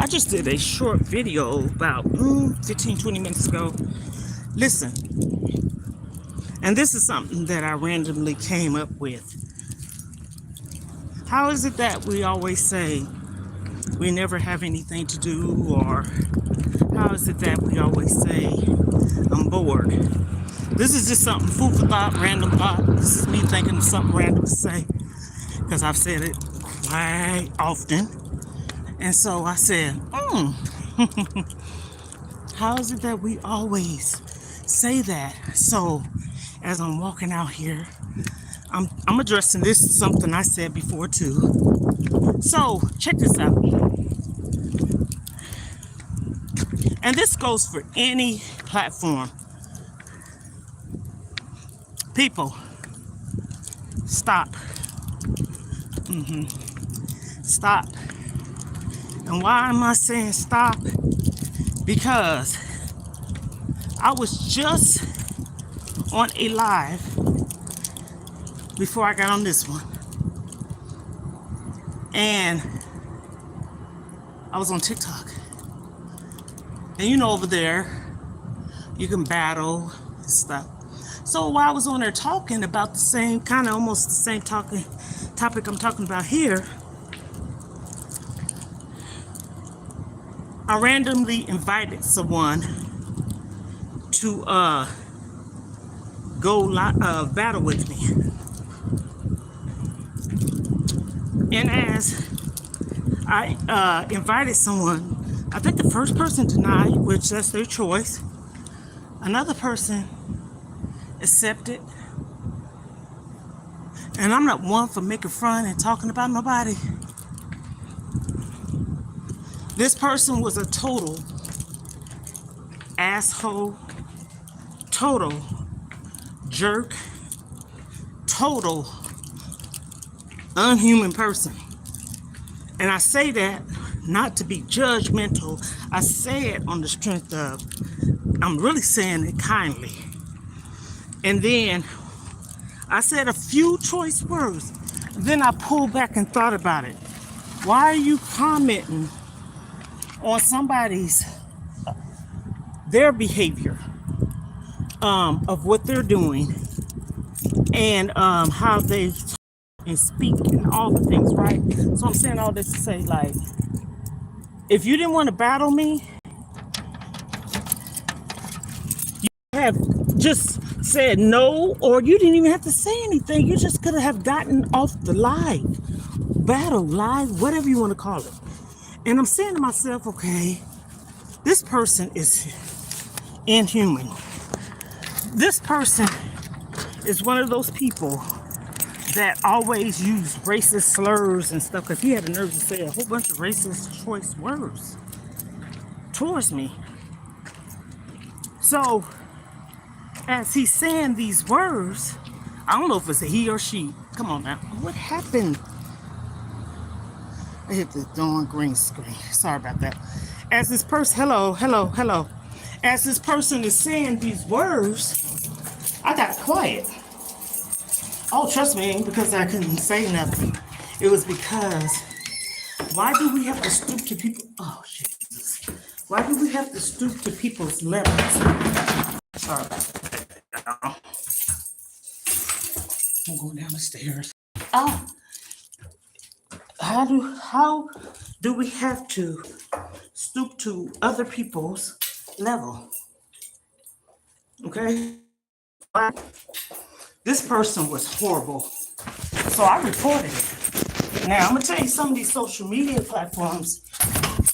I just did a short video about 15-20 minutes ago. Listen, and this is something that I randomly came up with. How is it that we always say we never have anything to do, or how is it that we always say I'm bored? This is just something, food for thought, random thought. This is me thinking of something random to say, because I've said it quite often. And so I said, how is it that we always say that? So as I'm walking out here, I'm addressing this, something I said before too. So check this out. And this goes for any platform. People, stop. Stop. And why am I saying stop? Because I was just on a live before I got on this one. And I was on TikTok. And you know, over there, you can battle and stuff. So while I was on there talking about the same, kind of almost the same topic I'm talking about here, I randomly invited someone to go battle with me. And as I invited someone, I think the first person denied, which that's their choice. Another person accepted. And I'm not one for making fun and talking about nobody. This person was a total asshole, total jerk, total unhuman person. And I say that not to be judgmental. I say it on the strength of, I'm really saying it kindly. And then I said a few choice words. Then I pulled back and thought about it. Why are you commenting on their behavior of what they're doing and how they and speak and all the things, right? So I'm saying all this to say, like, if you didn't want to battle me, you have just said no, or you didn't even have to say anything. You just could have gotten off the battle, live, whatever you want to call it. And I'm saying to myself, okay, this person is inhuman. This person is one of those people that always use racist slurs and stuff, because he had the nerve to say a whole bunch of racist choice words towards me. So as he's saying these words, I don't know if it's a he or she. Come on now. What happened? I hit the darn green screen. Sorry about that. As this person, hello. As this person is saying these words, I got quiet. Oh, trust me, ain't because I couldn't say nothing. It was because, why do we have to stoop to people? Oh, Jesus. Why do we have to stoop to people's levels? Sorry about that. I'm going down the stairs. Oh, how do we have to stoop to other people's level? Okay? This person was horrible. So I reported it. Now, I'm going to tell you, some of these social media platforms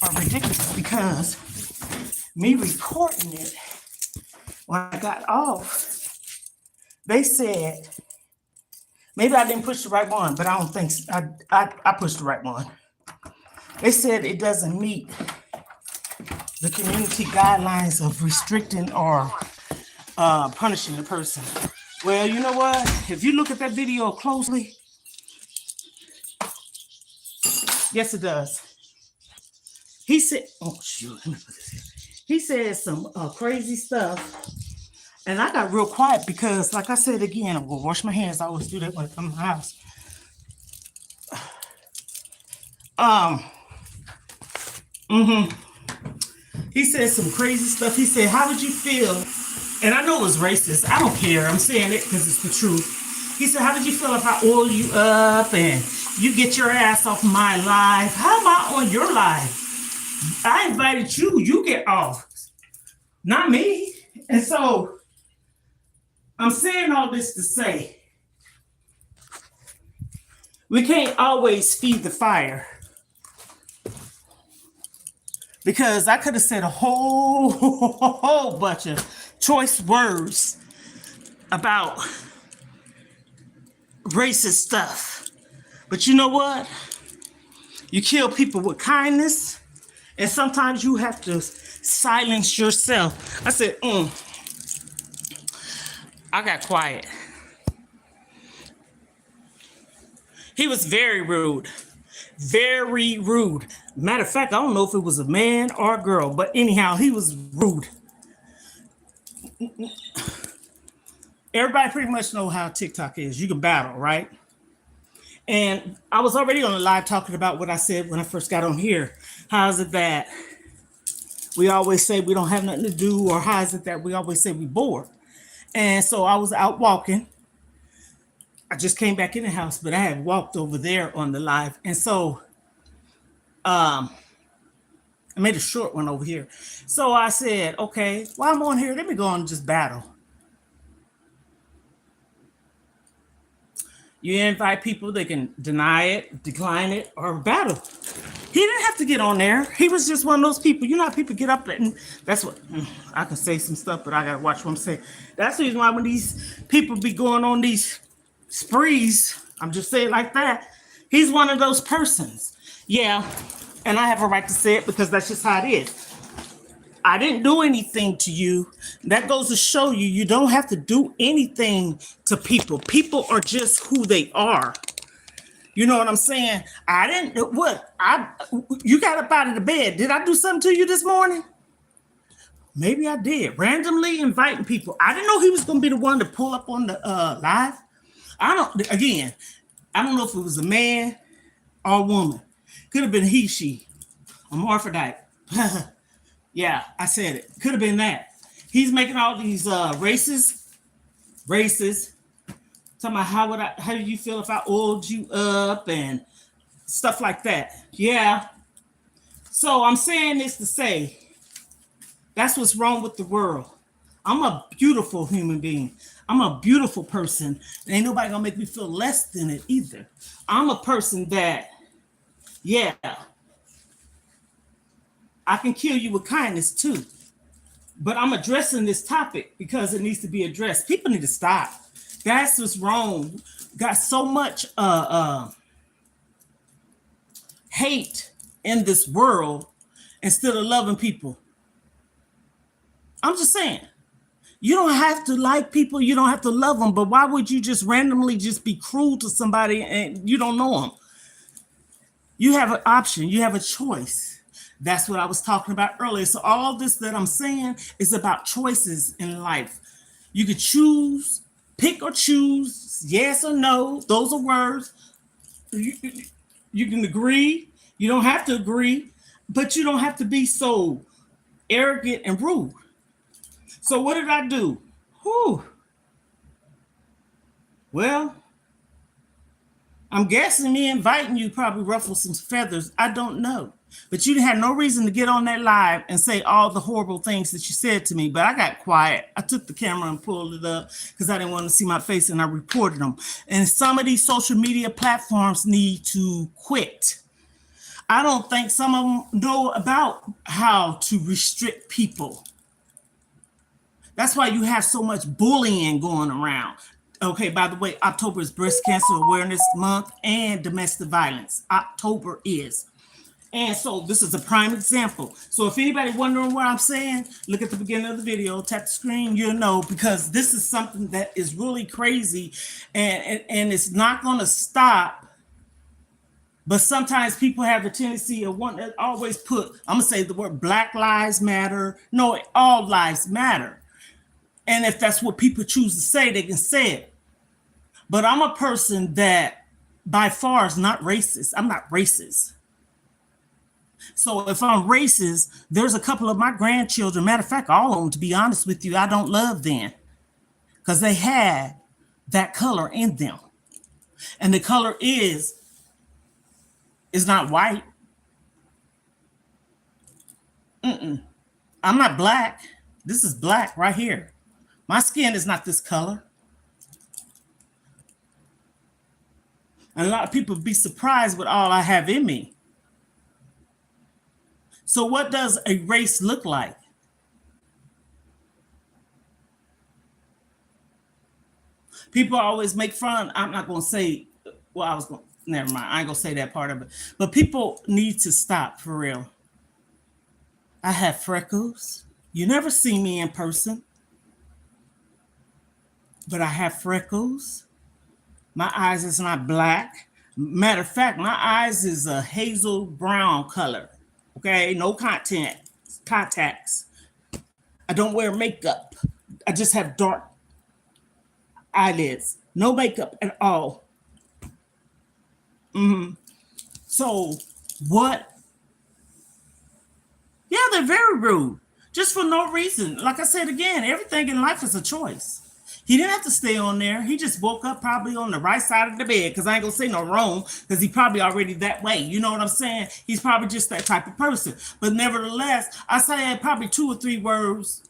are ridiculous, because me reporting it, when I got off, they said, maybe I didn't push the right one, but I don't think so. I pushed the right one. They said it doesn't meet the community guidelines of restricting or punishing a person. Well, you know what? If you look at that video closely, yes, it does. He said, oh, shoot, let me put this here. He said some crazy stuff. And I got real quiet because, like I said again, I'm going to wash my hands. I always do that when I come to my house. He said some crazy stuff. He said, how would you feel? And I know it was racist. I don't care. I'm saying it because it's the truth. He said, how did you feel if I oil you up and you get your ass off my live? How am I on your live? I invited you. You get off. Not me. And so I'm saying all this to say we can't always feed the fire. Because I could have said a whole bunch of choice words about racist stuff. But you know what? You kill people with kindness, and sometimes you have to silence yourself. I said, I got quiet. He was very rude. Very rude. Matter of fact, I don't know if it was a man or a girl, but anyhow, he was rude. Everybody pretty much know how TikTok is. You can battle, right? And I was already on the live talking about what I said when I first got on here. How is it that we always say we don't have nothing to do, or how is it that we always say we bored? And so I was out walking. I just came back in the house, but I had walked over there on the live. And so I made a short one over here. So I said, okay, while I'm on here, let me go and just battle. You invite people, they can deny it, decline it, or battle. He didn't have to get on there. He was just one of those people. You know how people get up and that's what I can say some stuff, but I gotta watch what I'm saying. That's the reason why when these people be going on these sprees, I'm just saying like that, he's one of those persons. Yeah, and I have a right to say it because that's just how it is. I didn't do anything to you. That goes to show you, you don't have to do anything to people. People are just who they are. You know what I'm saying? I didn't, what? You got up out of the bed. Did I do something to you this morning? Maybe I did. Randomly inviting people. I didn't know he was going to be the one to pull up on the live. I don't know if it was a man or a woman. Could have been he, she. I'm hermaphrodite. Yeah, I said it. Could have been that. He's making all these races. Talking about how do you feel if I oiled you up and stuff like that. Yeah. So I'm saying this to say that's what's wrong with the world. I'm a beautiful human being. I'm a beautiful person. And ain't nobody gonna make me feel less than it either. I'm a person that, yeah, I can kill you with kindness too. But I'm addressing this topic because it needs to be addressed. People need to stop. That's what's wrong. Got so much hate in this world instead of loving people. I'm just saying. You don't have to like people. You don't have to love them. But why would you just randomly just be cruel to somebody and you don't know them? You have an option. You have a choice. That's what I was talking about earlier. So all this that I'm saying is about choices in life. You could choose, pick or choose, yes or no. Those are words. You can agree. You don't have to agree, but you don't have to be so arrogant and rude. So what did I do? Well, I'm guessing me inviting you probably ruffled some feathers. I don't know. But you had no reason to get on that live and say all the horrible things that you said to me. But I got quiet. I took the camera and pulled it up because I didn't want to see my face, and I reported them. And some of these social media platforms need to quit. I don't think some of them know about how to restrict people. That's why you have so much bullying going around. Okay, by the way, October is Breast Cancer Awareness Month and domestic violence. October is. And so this is a prime example. So if anybody wondering what I'm saying, look at the beginning of the video, tap the screen, you'll know, because this is something that is really crazy and it's not going to stop. But sometimes people have a tendency of wanting to always put, I'm going to say the word Black Lives Matter. No, all lives matter. And if that's what people choose to say, they can say it. But I'm a person that by far is not racist. I'm not racist. So if I'm racist, there's a couple of my grandchildren, matter of fact, all of them, to be honest with you, I don't love them because they had that color in them. And the color is not white. I'm not black. This is black right here. My skin is not this color. And a lot of people be surprised with all I have in me. So what does a race look like? People always make fun. I'm not going to say, well, I was going, never mind. I ain't going to say that part of it. But people need to stop for real. I have freckles. You never see me in person, but I have freckles. My eyes is not black. Matter of fact, my eyes is a hazel brown color. Okay, no contacts. I don't wear makeup. I just have dark eyelids. No makeup at all. So what? Yeah, they're very rude. Just for no reason. Like I said again, everything in life is a choice. He didn't have to stay on there. He just woke up probably on the right side of the bed because I ain't gonna say no wrong because he probably already that way. You know what I'm saying? He's probably just that type of person. But nevertheless, I said probably 2 or 3 words.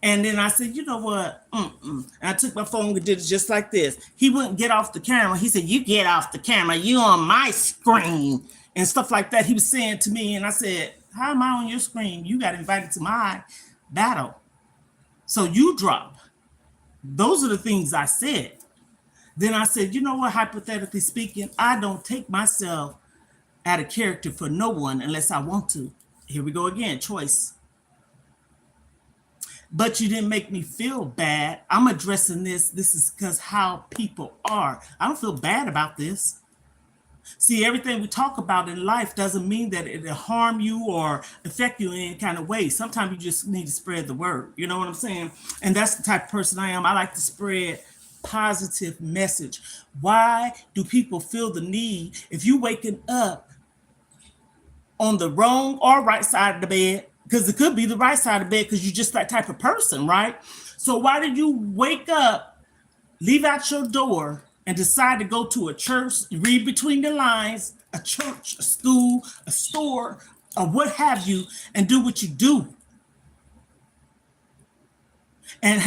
And then I said, you know what? And I took my phone and did it just like this. He wouldn't get off the camera. He said, you get off the camera. You on my screen and stuff like that. He was saying to me. And I said, how am I on your screen? You got invited to my battle. So you drop. Those are the things I said. Then I said, you know what? Hypothetically speaking, I don't take myself out of character for no one unless I want to. Here we go again, choice. But you didn't make me feel bad. I'm addressing this. This is because how people are. I don't feel bad about this. See, everything we talk about in life doesn't mean that it'll harm you or affect you in any kind of way. Sometimes you just need to spread the word. You know what I'm saying? And that's the type of person I am. I like to spread positive message. Why do people feel the need if you waking up on the wrong or right side of the bed? Because it could be the right side of the bed because you're just that type of person, right? So why did you wake up, leave out your door, and decide to go to a church, read between the lines, a church, a school, a store, or what have you, and do what you do? And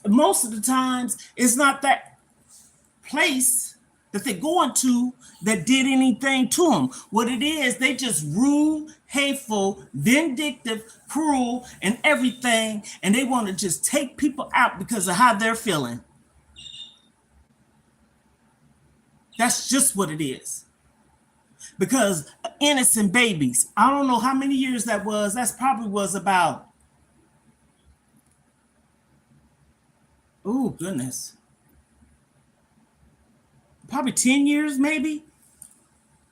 most of the times, it's not that place that they're going to that did anything to them. What it is, they just rude, hateful, vindictive, cruel, and everything, and they want to just take people out because of how they're feeling. That's just what it is. Because innocent babies, I don't know how many years that was. That's probably was about, oh goodness, probably 10 years maybe,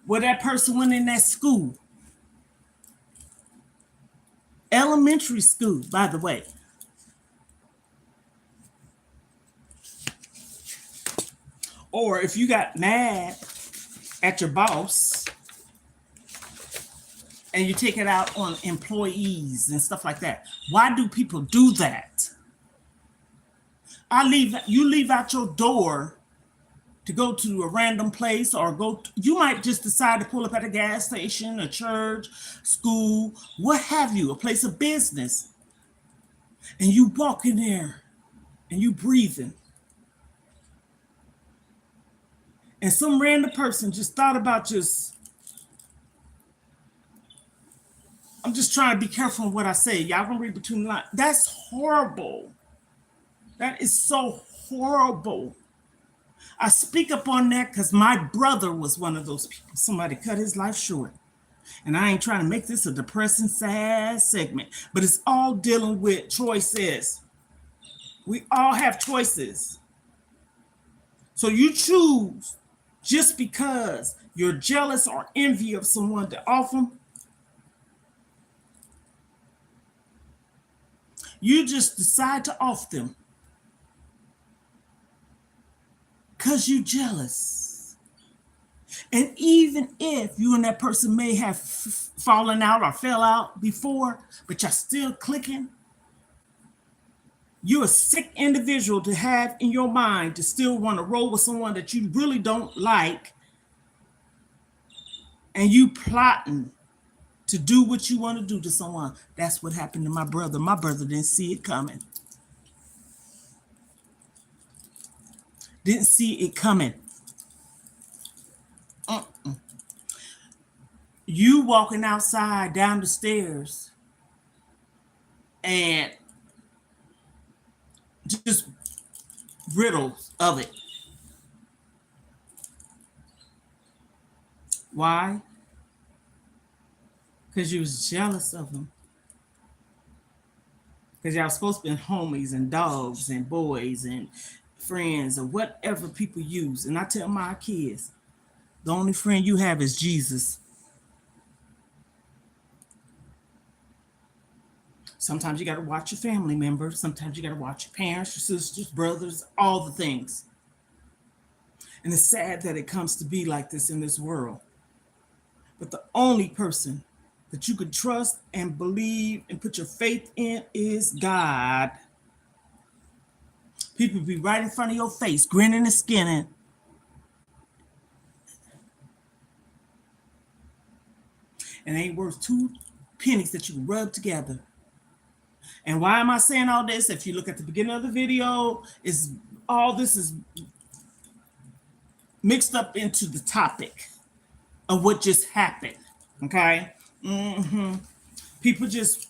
where that person went in that school. Elementary school, by the way. Or if you got mad at your boss and you take it out on employees and stuff like that. Why do people do that? You leave out your door to go to a random place or you might just decide to pull up at a gas station, a church, school, what have you, a place of business. And you walk in there and you breathing. And some random person just thought about I'm just trying to be careful in what I say. Y'all gonna read between the lines. That's horrible. That is so horrible. I speak up on that because my brother was one of those people. Somebody cut his life short. And I ain't trying to make this a depressing, sad segment, but it's all dealing with choices. We all have choices. So you choose just because you're jealous or envy of someone to off them. You just decide to off them because you're jealous. And even if you and that person may have fallen out or fell out before, but you're still clicking, you're a sick individual to have in your mind to still want to roll with someone that you really don't like, and you plotting to do what you want to do to someone. That's what happened to my brother. My brother didn't see it coming. Didn't see it coming. You walking outside down the stairs and just riddles of it. Why? Because you was jealous of him. Because y'all supposed to be homies and dogs and boys and friends or whatever people use. And I tell my kids, the only friend you have is Jesus. Sometimes you got to watch your family members. Sometimes you got to watch your parents, your sisters, brothers, all the things. And it's sad that it comes to be like this in this world. But the only person that you can trust and believe and put your faith in is God. People be right in front of your face, grinning and skinning. And ain't worth 2 pennies that you can rub together. And why am I saying all this? If you look at the beginning of the video, all this is mixed up into the topic of what just happened. Okay? People just,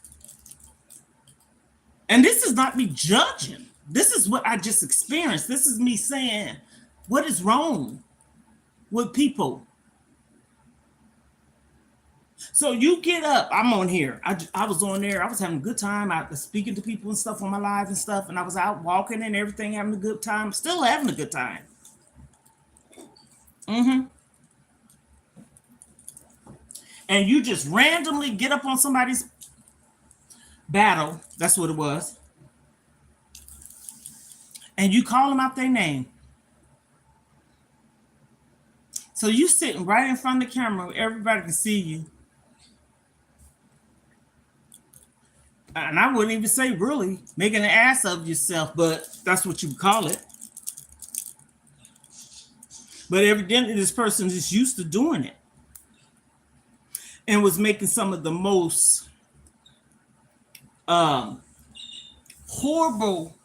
and this is not me judging. This is what I just experienced. This is me saying, what is wrong with people? So you get up. I'm on here. I was on there. I was having a good time. I was speaking to people and stuff on my live and stuff. And I was out walking and everything, having a good time. Still having a good time. And you just randomly get up on somebody's battle. That's what it was. And you call them out their name. So you sitting right in front of the camera. Everybody can see you. And I wouldn't even say really making an ass of yourself, but that's what you call it. But evidently this person is used to doing it and was making some of the most horrible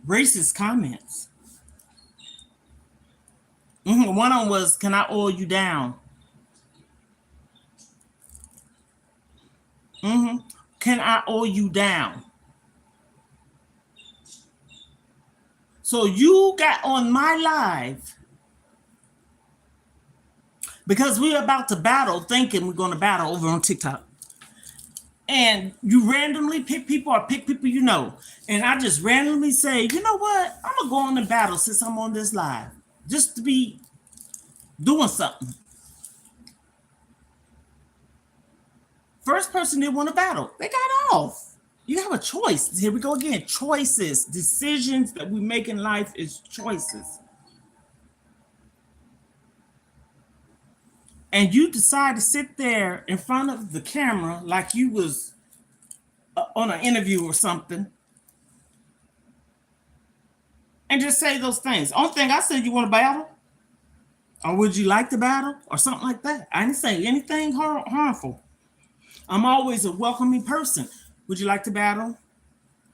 racist comments. One of them was, "Can I oil you down?" Can I oil you down? So you got on my live because we're about to battle, thinking we're going to battle over on TikTok. And you randomly pick people or pick people you know. And I just randomly say, you know what? I'm going to go on the battle since I'm on this live. Just to be doing something. First person didn't want to battle. They got off. You have a choice. Here we go again. Choices. Decisions that we make in life is choices. And you decide to sit there in front of the camera like you was on an interview or something and just say those things. Only thing I said, you want to battle? Or would you like to battle? Or something like that. I didn't say anything harmful. I'm always a welcoming person. Would you like to battle?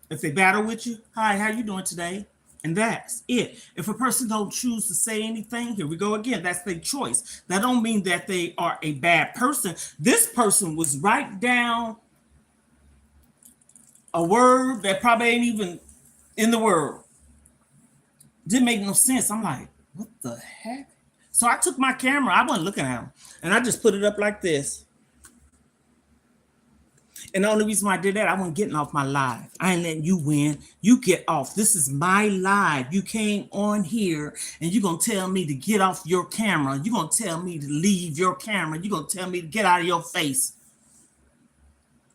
If they battle with you, hi, how you doing today? And that's it. If a person don't choose to say anything, here we go again. That's their choice. That don't mean that they are a bad person. This person was right down a word that probably ain't even in the world. Didn't make no sense. I'm like, what the heck? So I took my camera. I wasn't looking at him. And I just put it up like this. And the only reason why I did that, I wasn't getting off my live. I ain't letting you win. You get off. This is my live. You came on here and you're going to tell me to get off your camera. You're going to tell me to leave your camera. You're going to tell me to get out of your face.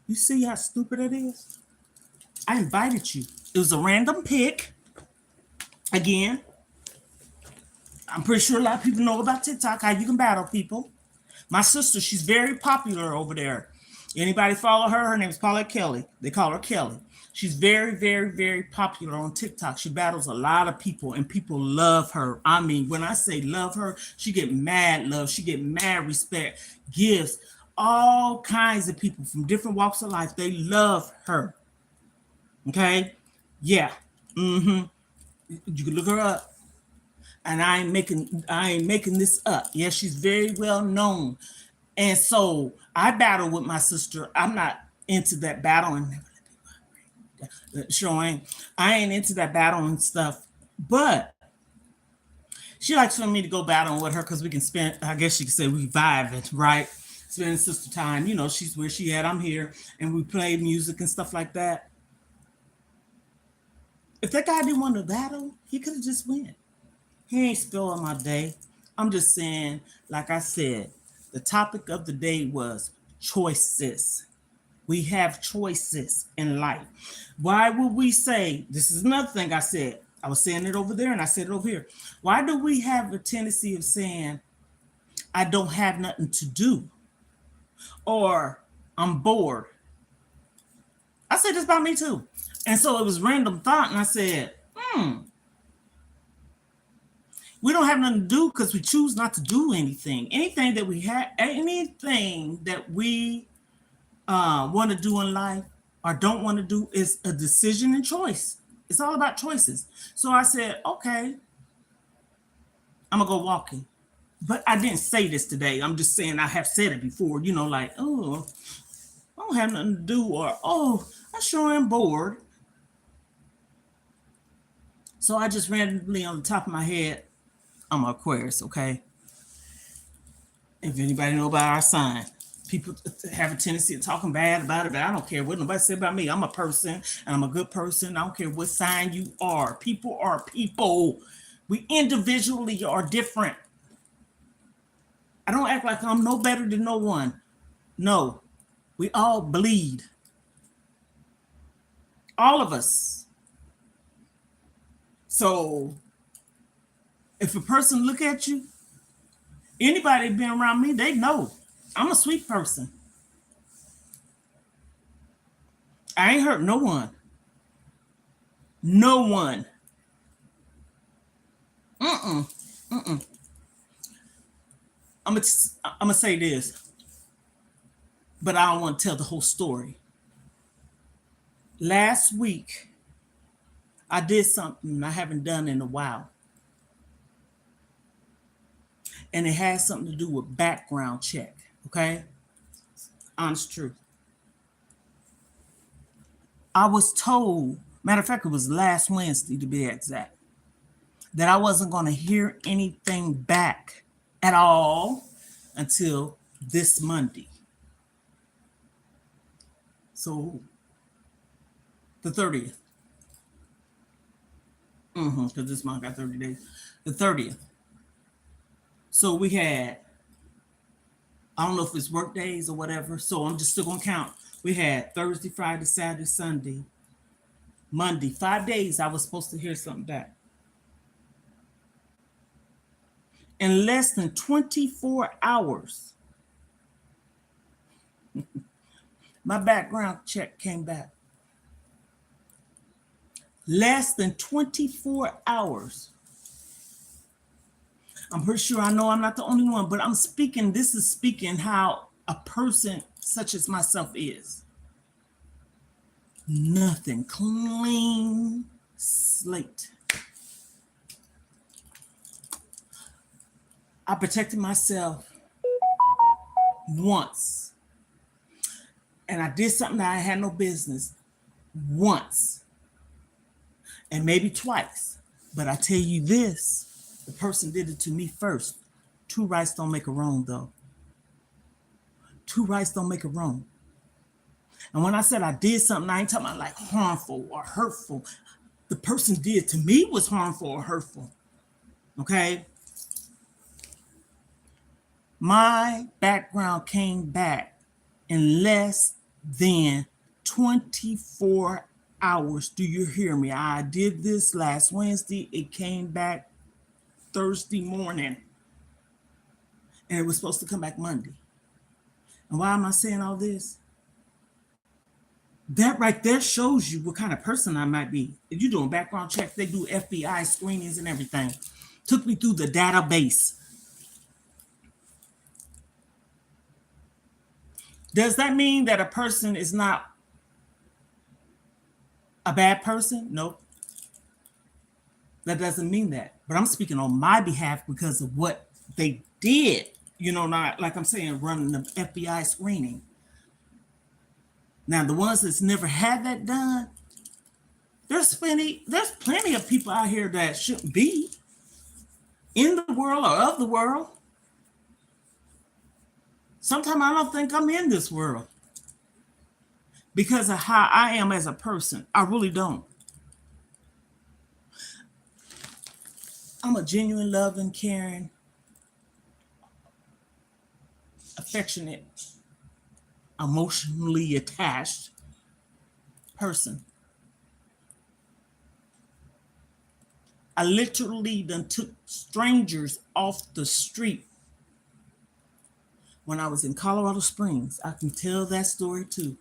You see how stupid it is? I invited you. It was a random pick. Again, I'm pretty sure a lot of people know about TikTok, how you can battle people. My sister, she's very popular over there. Anybody follow her? Her name is Paulette Kelly. They call her Kelly. She's very, very, very popular on TikTok. She battles a lot of people and people love her. I mean, when I say love her, she get mad love. She get mad respect, gifts, all kinds of people from different walks of life. They love her. Okay? Yeah. You can look her up. And I ain't making this up. Yeah, she's very well known. And so I battle with my sister. I'm not into that battling. Showing I ain't into that battling stuff, but she likes for me to go battling with her because we can spend, I guess you could say, we vibe it, right? Spending sister time. You know, she's where she at, I'm here, and we play music and stuff like that. If that guy didn't want to battle, he could have just went. He ain't spilling my day. I'm just saying, like I said, the topic of the day was choices. We have choices in life. Why would we say, this is another thing I said. I was saying it over there and I said it over here. Why do we have a tendency of saying, I don't have nothing to do? Or I'm bored. I said this about me too. And so it was random thought. And I said, we don't have nothing to do because we choose not to do anything. Anything that we want to do in life or don't want to do is a decision and choice. It's all about choices. So I said, okay, I'm gonna go walking. But I didn't say this today. I'm just saying I have said it before, like, oh, I don't have nothing to do, or oh, I sure am bored. So I just randomly on the top of my head, I'm an Aquarius, okay? If anybody know about our sign, people have a tendency of talking bad about it, but I don't care what nobody said about me. I'm a person and I'm a good person. I don't care what sign you are. People are people. We individually are different. I don't act like I'm no better than no one. No, we all bleed. All of us. So if a person look at you, anybody been around me, they know I'm a sweet person. I ain't hurt no one. No one. I'm gonna say this, but I don't want to tell the whole story. Last week, I did something I haven't done in a while. And it has something to do with background check, okay? Honest truth. I was told, matter of fact, it was last Wednesday to be exact, that I wasn't going to hear anything back at all until this Monday. So the 30th. Because this month got 30 days. The 30th. So we had, I don't know if it's work days or whatever, so I'm just still going to count. We had Thursday, Friday, Saturday, Sunday, Monday, 5 days I was supposed to hear something back. In less than 24 hours, my background check came back. Less than 24 hours. I'm pretty sure I know I'm not the only one, but this is speaking how a person such as myself is. Nothing, clean slate. I protected myself once. And I did something that I had no business once. And maybe twice. But I tell you this, the person did it to me first. Two rights don't make a wrong, though. Two rights don't make a wrong. And when I said I did something, I ain't talking about like harmful or hurtful. The person did to me was harmful or hurtful. Okay? My background came back in less than 24 hours. Do you hear me? I did this last Wednesday. It came back Thursday morning, and it was supposed to come back Monday. And why am I saying all this? That right there shows you what kind of person I might be. If you're doing background checks, they do FBI screenings and everything. Took me through the database. Does that mean that a person is not a bad person? Nope. That doesn't mean that. But I'm speaking on my behalf because of what they did. You know, not like I'm saying, running the FBI screening. Now, the ones that's never had that done, there's plenty of people out here that shouldn't be in the world or of the world. Sometimes I don't think I'm in this world because of how I am as a person. I really don't. I'm a genuine, loving, caring, affectionate, emotionally attached person. I literally done took strangers off the street when I was in Colorado Springs. I can tell that story too.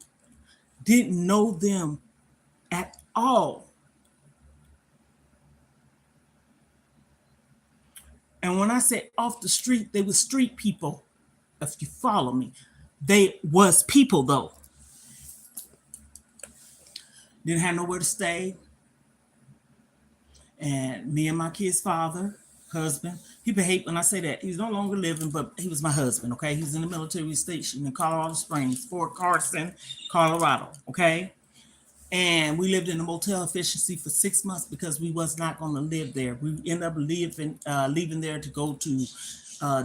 Didn't know them at all. And when I say off the street, they were street people. If you follow me, they was people though. Didn't have nowhere to stay. And me and my kid's father, husband, people hate when I say that. He's no longer living, but he was my husband, okay? He's in the military station in Colorado Springs, Fort Carson, Colorado, okay? And we lived in a motel efficiency for 6 months because we was not going to live there. We ended up leaving there to go to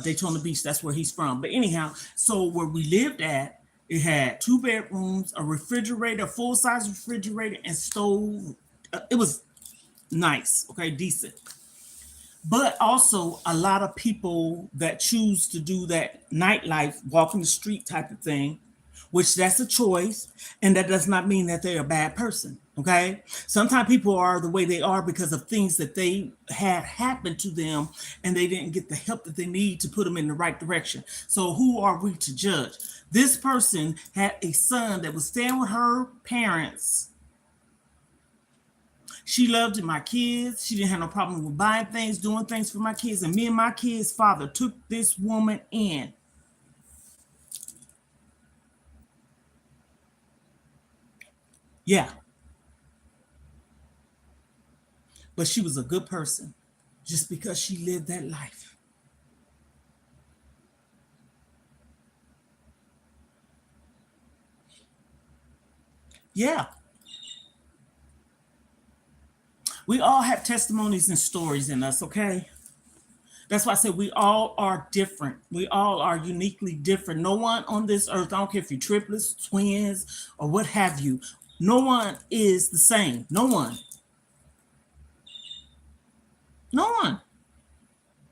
Daytona Beach. That's where he's from. But anyhow, so where we lived at, it had 2 bedrooms, a refrigerator, a full-size refrigerator, and stove. It was nice, okay, decent. But also a lot of people that choose to do that nightlife, walking the street type of thing, which that's a choice, and that does not mean that they're a bad person, okay? Sometimes people are the way they are because of things that they had happen to them and they didn't get the help that they need to put them in the right direction. So who are we to judge? This person had a son that was staying with her parents. She loved my kids. She didn't have no problem with buying things, doing things for my kids. And me and my kids' father took this woman in. Yeah. But she was a good person just because she lived that life. Yeah. We all have testimonies and stories in us, okay? That's why I said we all are different. We all are uniquely different. No one on this earth, I don't care if you're triplets, twins, or what have you, no one is the same. No one. No one.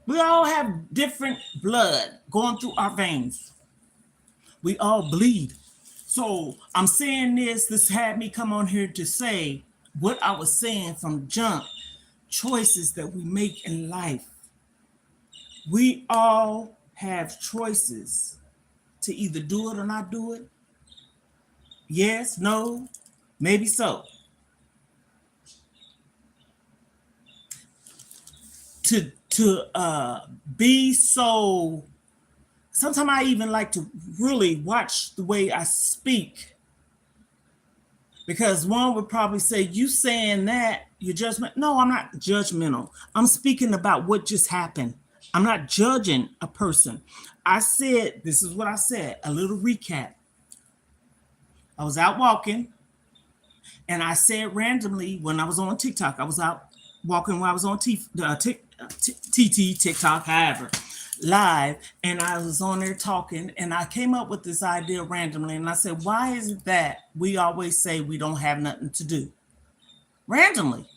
We all have different blood going through our veins. We all bleed. So I'm saying this had me come on here to say what I was saying from jump, choices that we make in life. We all have choices to either do it or not do it. Yes, no, maybe so. To be so, sometimes I even like to really watch the way I speak, because one would probably say, you saying that you're judgmental. No, I'm not judgmental. I'm speaking about what just happened. I'm not judging a person. I said, this is what I said, a little recap. I was out walking and I said randomly when I was on TikTok, I was out walking while I was on TikTok, however, live, and I was on there talking, and I came up with this idea randomly, and I said, why is it that we always say we don't have nothing to do? Randomly.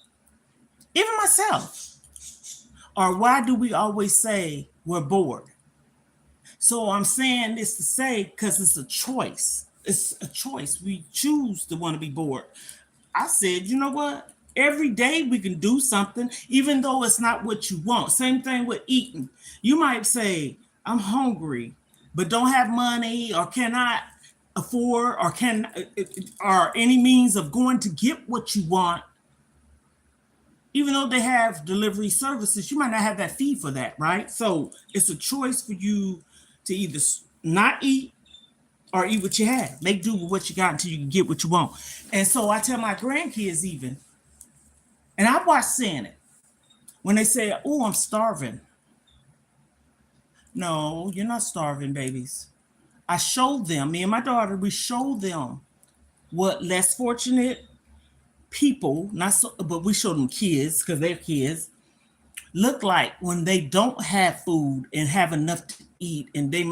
Even myself. Or why do we always say we're bored? So I'm saying this to say, because it's a choice. It's a choice. We choose to want to be bored. I said, you know what? Every day we can do something, even though it's not what you want. Same thing with eating. You might say, I'm hungry, but don't have money or cannot afford or can or any means of going to get what you want. Even though they have delivery services, you might not have that fee for that, right? So it's a choice for you to either not eat or eat what you have. Make do with what you got until you can get what you want. And so I tell my grandkids even, and I watch saying it when they say, "Oh, I'm starving." No, you're not starving, babies. I showed them, me and my daughter, we showed them what less fortunate people, not so, but we showed them kids because they're kids, look like when they don't have food and have enough to eat, and they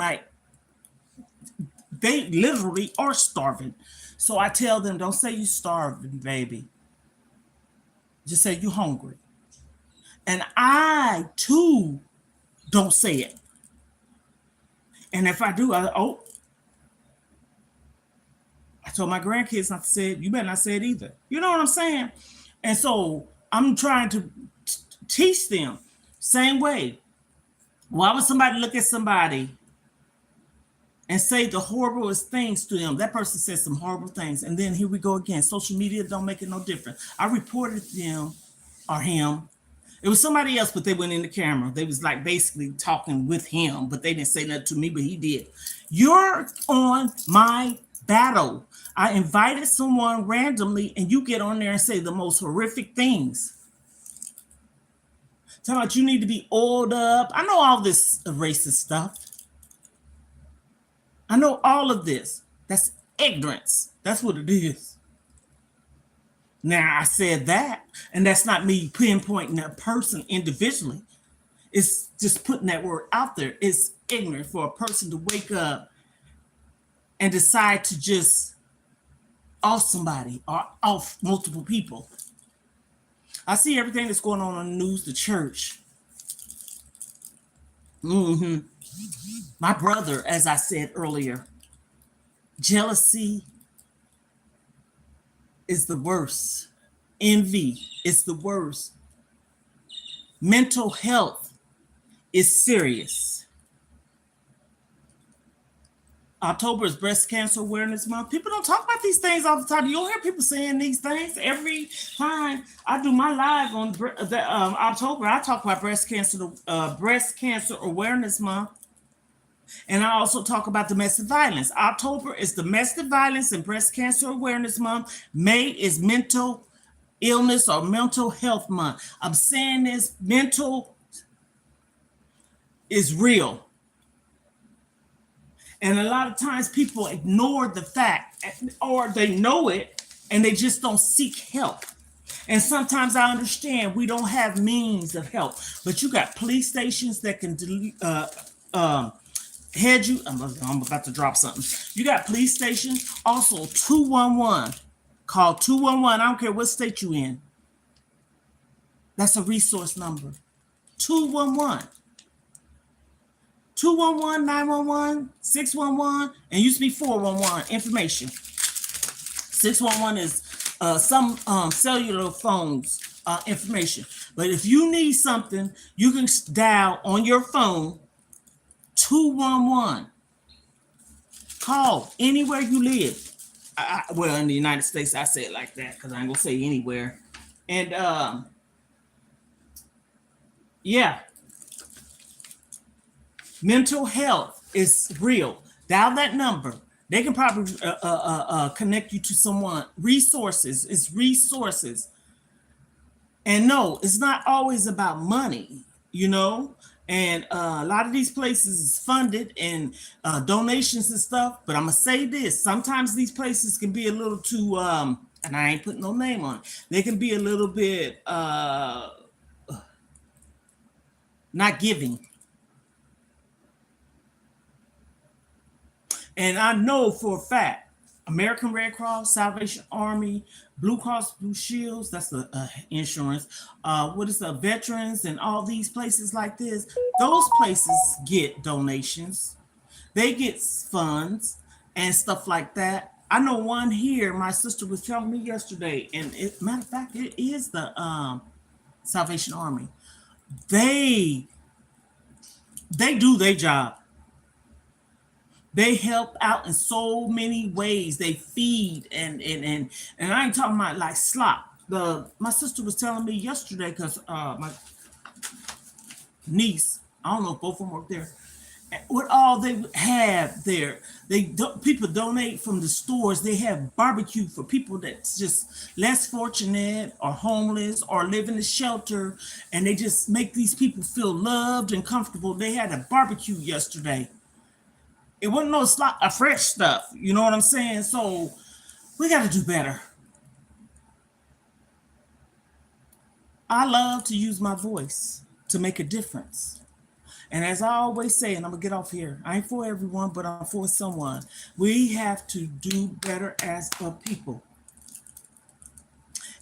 literally are starving. So I tell them, don't say you starving, baby. Just say you hungry. And I too don't say it. And if I do, I told my grandkids not to say it. You better not say it either. You know what I'm saying? And so I'm trying to teach them same way. Why would somebody look at somebody and say the horriblest things to them? That person said some horrible things. And then here we go again. Social media don't make it no different. I reported them or him. It was somebody else, but they went in the camera. They was like basically talking with him, but they didn't say nothing to me, but he did. You're on my battle. I invited someone randomly and you get on there and say the most horrific things. Talking about you need to be oiled up. I know all this racist stuff. I know all of this. That's ignorance. That's what it is. Now I said that, and that's not me pinpointing a person individually. It's just putting that word out there. It's ignorant for a person to wake up and decide to just off somebody or off multiple people. I see everything that's going on the news, the church. My brother, as I said earlier, jealousy is the worst. Envy is the worst. Mental health is serious. October is Breast Cancer Awareness Month. People don't talk about these things all the time. You don't hear people saying these things. Every time I do my live on October, I talk about Breast Cancer Awareness Month. And I also talk about domestic violence. October is Domestic Violence and Breast Cancer Awareness Month. May is Mental Illness or Mental Health Month. I'm saying this, mental is real. And a lot of times people ignore the fact, or they know it and they just don't seek help. And sometimes I understand we don't have means of help, but you got police stations that can head you. I'm about to drop something. You got police stations, also 211. Call 211. I don't care what state you in. That's a resource number. 211. 211, 911, 611, and used to be 411 information. 611 is some cellular phones information. But if you need something, you can dial on your phone 211. Call anywhere you live. Well, in the United States, I say it like that because I ain't gonna say anywhere. And yeah, mental health is real. Dial that number. They can probably connect you to someone. Resources is resources. And no, it's not always about money, you know. And a lot of these places is funded and donations and stuff. But I'm gonna say this: sometimes these places can be a little too, and I ain't putting no name on it. They can be a little bit not giving. And I know for a fact, American Red Cross, Salvation Army, Blue Cross Blue Shields, that's the insurance. What is the veterans and all these places like this? Those places get donations. They get funds and stuff like that. I know one here. My sister was telling me yesterday, and matter of fact, it is the Salvation Army. They they do their job. They help out in so many ways. They feed and I ain't talking about like slop. The My sister was telling me yesterday because my niece, I don't know if both of them work there, what all they have there. People donate from the stores. They have barbecue for people that's just less fortunate or homeless or live in the shelter, and they just make these people feel loved and comfortable. They had a barbecue yesterday. It wasn't no slot of fresh stuff. You know what I'm saying? So we got to do better. I love to use my voice to make a difference. And as I always say, and I'm gonna get off here, I ain't for everyone, but I'm for someone. We have to do better as a people.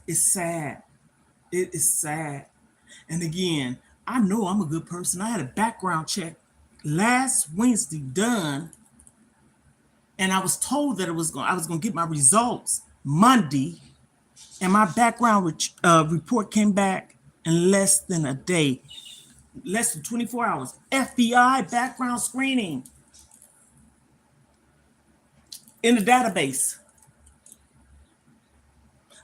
It's sad. It is sad. And again, I know I'm a good person. I had a background check last Wednesday done, and I was told that I was gonna get my results Monday, and my background report came back in less than a day, less than 24 hours. FBI background screening in the database.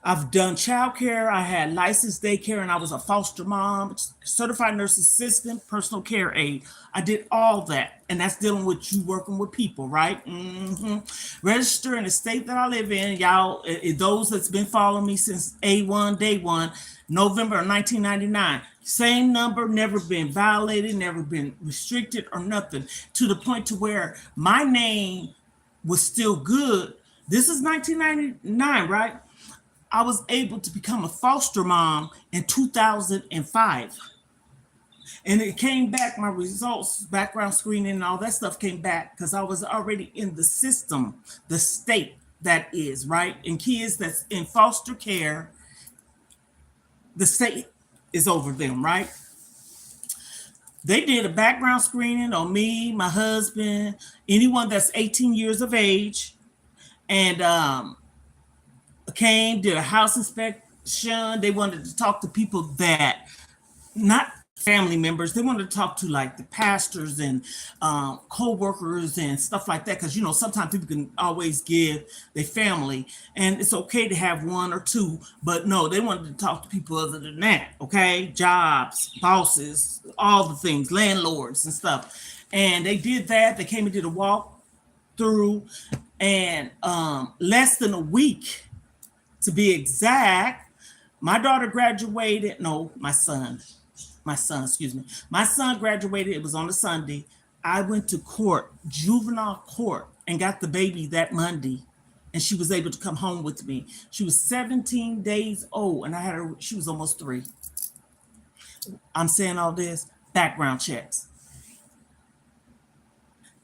I've done childcare. I had licensed daycare, and I was a foster mom, certified nurse assistant, personal care aide. I did all that, and that's dealing with you working with people, right? Register in the state that I live in, y'all. Those that's been following me since A1 day one, November of 1999. Same number, never been violated, never been restricted or nothing. To the point to where my name was still good. This is 1999, right? I was able to become a foster mom in 2005. And it came back, my results, background screening, and all that stuff came back because I was already in the system, the state that is, right? And kids that's in foster care, the state is over them, right? They did a background screening on me, my husband, anyone that's 18 years of age, and came, did a house inspection. They wanted to talk to people that, not family members, they wanted to talk to like the pastors and co-workers and stuff like that, because sometimes people can always give their family, and it's okay to have one or two, but no, they wanted to talk to people other than that. Okay, jobs, bosses, all the things, landlords and stuff. And they did that. They came and did a walk through, and less than a week to be exact, my daughter graduated. No, excuse me. My son graduated. It was on a Sunday. I went to court, juvenile court, and got the baby that Monday. And she was able to come home with me. She was 17 days old, and I had her, she was almost 3. I'm saying all this, background checks,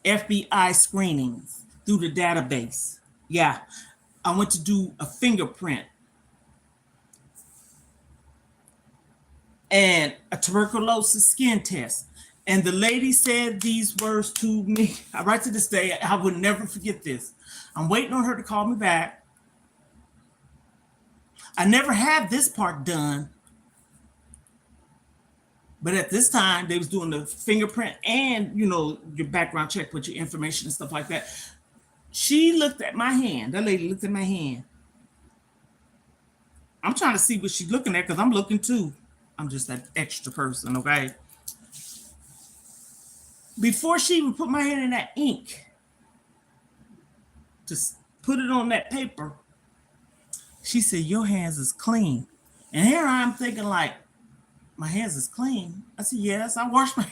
FBI screenings through the database. Yeah, I went to do a fingerprint and a tuberculosis skin test. And the lady said these words to me. Right to this day, I would never forget this. I'm waiting on her to call me back. I never had this part done. But at this time, they was doing the fingerprint and, your background check with your information and stuff like that. She looked at my hand. That lady looked at my hand. I'm trying to see what she's looking at because I'm looking too. I'm just that extra person, okay? Before she even put my hand in that ink, just put it on that paper, she said, your hands is clean. And here I'm thinking like, my hands is clean. I said, yes, I wash my,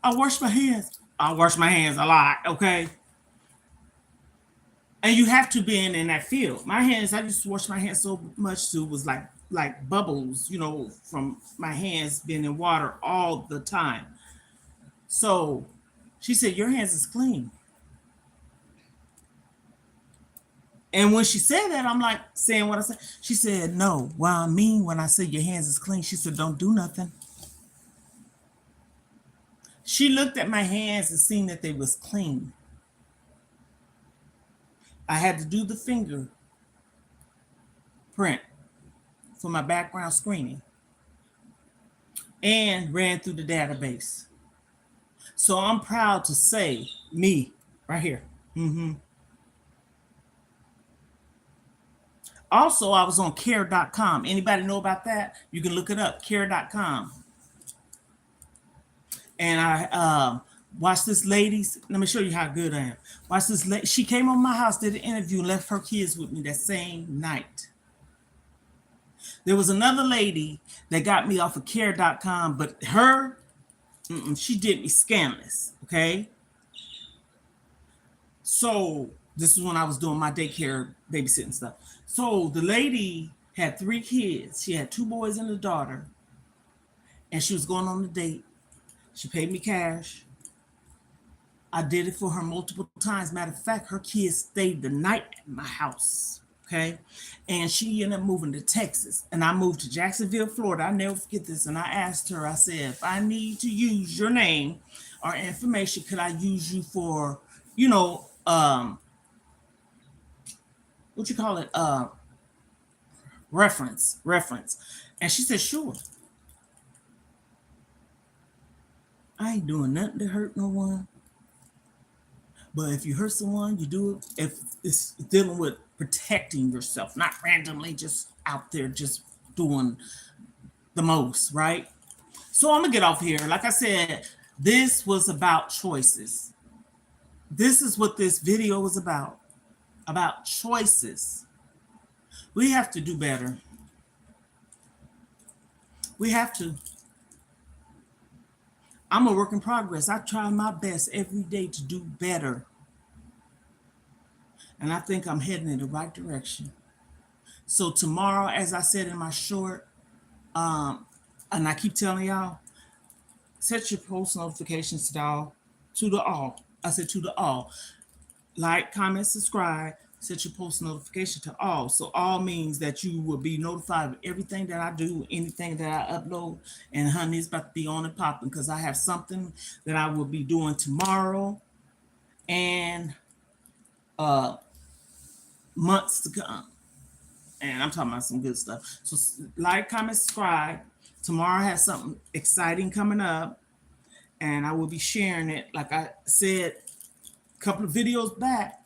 I wash my hands. I wash my hands a lot, okay? And you have to be in that field. My hands, I used to wash my hands so much too, was like bubbles, from my hands being in water all the time. So she said, your hands is clean. And when she said that, I'm like saying what I said. She said, no, what I mean when I say your hands is clean, she said, don't do nothing. She looked at my hands and seen that they was clean. I had to do the fingerprint for my background screening and ran through the database. So I'm proud to say, me, right here. Also, I was on care.com. Anybody know about that? You can look it up, care.com. And I watched this lady's, let me show you how good I am. Watch this lady, she came on my house, did an interview, and left her kids with me that same night. There was another lady that got me off of care.com, but her, she did me scandalous, okay? So this is when I was doing my daycare babysitting stuff. So the lady had 3 kids. She had 2 boys and a daughter. And she was going on a date. She paid me cash. I did it for her multiple times. Matter of fact, her kids stayed the night at my house. Okay. And she ended up moving to Texas. And I moved to Jacksonville, Florida. I never forget this. And I asked her, I said, if I need to use your name or information, could I use you for, what you call it? Reference. And she said, sure. I ain't doing nothing to hurt no one. But if you hurt someone, you do it. If it's dealing with protecting yourself, not randomly just out there just doing the most, right? So I'm gonna get off here. Like I said, this was about choices. This is what this video was about choices. We have to do better. We have to. I'm a work in progress. I try my best every day to do better. And I think I'm heading in the right direction. So tomorrow, as I said in my short, and I keep telling y'all, set your post notifications to the all. I said to the all. Like, comment, subscribe, set your post notification to all. So all means that you will be notified of everything that I do, anything that I upload. And honey, it's about to be on and popping because I have something that I will be doing tomorrow and months to come. And I'm talking about some good stuff. So like, comment, subscribe. Tomorrow has something exciting coming up. And I will be sharing it. Like I said a couple of videos back.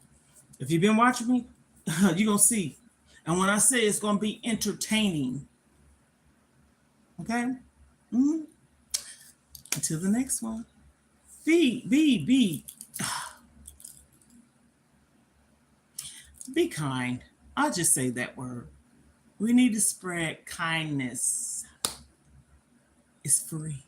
If you've been watching me, you're going to see. And when I say it's going to be entertaining. Okay? Mm-hmm. Until the next one. Be kind. I'll just say that word. We need to spread kindness. It's free.